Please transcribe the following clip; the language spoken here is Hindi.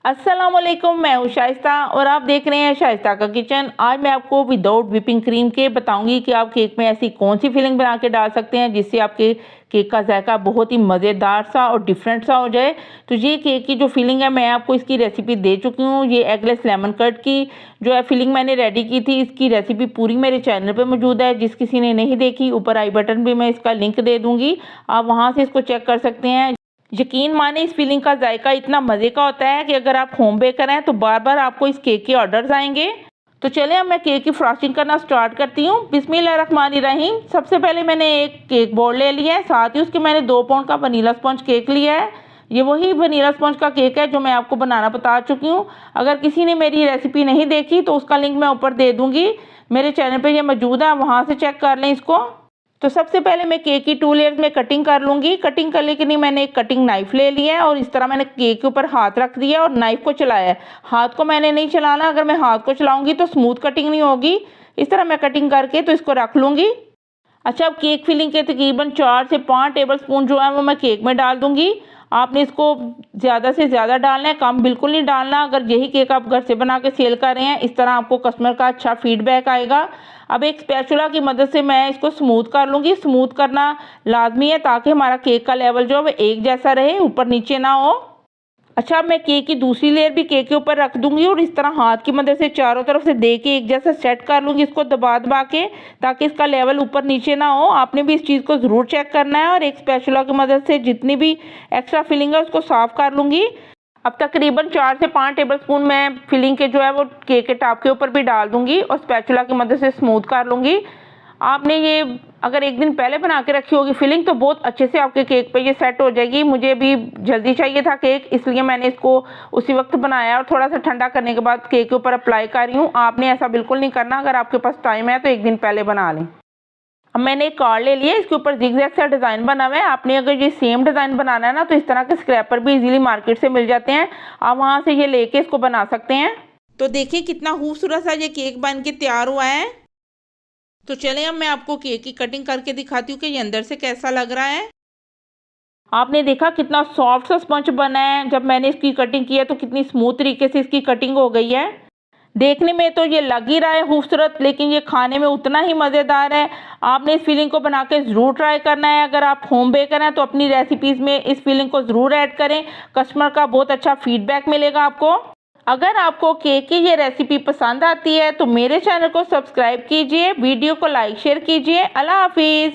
अस्सलामुअलैकुम, मैं हूँ शाइस्ता और आप देख रहे हैं शाइस्ता का किचन। आज मैं आपको विदाउट व्हिपिंग क्रीम के बताऊंगी कि आप केक में ऐसी कौन सी फिलिंग बना के डाल सकते हैं जिससे आपके केक का जायका बहुत ही मज़ेदार सा और डिफरेंट सा हो जाए। तो ये केक की जो फिलिंग है मैं आपको इसकी रेसिपी दे चुकी हूँ। ये एगलेस लेमन कर्ड की जो है फिलिंग मैंने रेडी की थी, इसकी रेसिपी पूरी मेरे चैनल पर मौजूद है। जिस किसी ने नहीं देखी, ऊपर आई बटन पर मैं इसका लिंक दे दूँगी, आप वहाँ से इसको चेक कर सकते हैं। यकीन माने इस फिलिंग का जायका इतना मज़े का होता है कि अगर आप होम बेकर हैं तो बार बार आपको इस केक के ऑर्डर्स आएंगे। तो चलिए अब मैं केक की फ्रॉस्टिंग करना स्टार्ट करती हूँ। बिस्मिल्लाहिर्रहमानिर्रहीम। सबसे पहले मैंने एक केक बोर्ड ले लिया है, साथ ही उसके मैंने 2 पाउंड का वनीला स्पंज केक लिया है। ये वही वनीला स्पंज का केक है जो मैं आपको बनाना बता चुकी हूँ। अगर किसी ने मेरी रेसिपी नहीं देखी तो उसका लिंक मैं ऊपर दे दूँगी, मेरे चैनल पर यह मौजूद है, वहाँ से चेक कर लें इसको। तो सबसे पहले मैं केक की 2 लेयर्स में कटिंग कर लूँगी। कटिंग करने के लिए मैंने एक कटिंग नाइफ ले लिया है और इस तरह मैंने केक के ऊपर हाथ रख दिया और नाइफ को चलाया है। हाथ को मैंने नहीं चलाना, अगर मैं हाथ को चलाऊँगी तो स्मूथ कटिंग नहीं होगी। इस तरह मैं कटिंग करके तो इसको रख लूँगी। अच्छा, अब केक फिलिंग के तकरीबन 4 से 5 टेबल स्पून जो है वो मैं केक में डाल दूँगी। आपने इसको ज़्यादा से ज़्यादा डालना है, कम बिल्कुल नहीं डालना। अगर यही केक आप घर से बना के सेल कर रहे हैं, इस तरह आपको कस्टमर का अच्छा फीडबैक आएगा। अब एक स्पैचुला की मदद से मैं इसको स्मूथ कर लूँगी। स्मूथ करना लाजमी है ताकि हमारा केक का लेवल जो है वो एक जैसा रहे, ऊपर नीचे ना हो। अच्छा, अब मैं केक की दूसरी लेयर भी केक के ऊपर रख दूंगी और इस तरह हाथ की मदद से चारों तरफ से दे के एक जैसा सेट कर लूँगी, इसको दबा दबा के, ताकि इसका लेवल ऊपर नीचे ना हो। आपने भी इस चीज़ को ज़रूर चेक करना है और एक स्पैचुला की मदद से जितनी भी एक्स्ट्रा फिलिंग है उसको साफ़ कर लूँगी। अब तकरीबन 4 से 5 टेबल स्पून मैं फिलिंग के जो है वो केक के टॉप के ऊपर भी डाल दूंगी और स्पैचुला की मदद से स्मूथ कर लूँगी। आपने ये अगर एक दिन पहले बना के रखी होगी फिलिंग तो बहुत अच्छे से आपके केक पे ये सेट हो जाएगी। मुझे भी जल्दी चाहिए था केक, इसलिए मैंने इसको उसी वक्त बनाया और थोड़ा सा ठंडा करने के बाद केक के ऊपर अप्लाई कर रही हूँ। आपने ऐसा बिल्कुल नहीं करना, अगर आपके पास टाइम है तो एक दिन पहले बना लें। अब मैंने एक कार्ड ले लिया, इसके ऊपर जिगजैग सा डिज़ाइन बना हुआ है। आपने अगर ये सेम डिज़ाइन बनाना है ना तो इस तरह के स्क्रैपर भी इजीली मार्केट से मिल जाते हैं, आप वहाँ से ये लेके इसको बना सकते हैं। तो देखिए कितना खूबसूरत सा ये केक बन के तैयार हुआ है। तो चलें अब मैं आपको केक की कटिंग करके दिखाती हूँ कि ये अंदर से कैसा लग रहा है। आपने देखा कितना सॉफ्ट सा स्पंज बना है। जब मैंने इसकी कटिंग की है तो कितनी स्मूथ तरीके से इसकी कटिंग हो गई है। देखने में तो ये लग ही रहा है खूबसूरत, लेकिन ये खाने में उतना ही मज़ेदार है। आपने इस फिलिंग को बना के ज़रूर ट्राई करना है। अगर आप होम बेकर हैं तो अपनी रेसिपीज़ में इस फिलिंग को ज़रूर ऐड करें, कस्टमर का बहुत अच्छा फीडबैक मिलेगा आपको। अगर आपको केक की ये रेसिपी पसंद आती है तो मेरे चैनल को सब्सक्राइब कीजिए, वीडियो को लाइक शेयर कीजिए। अल्लाह हाफिज़।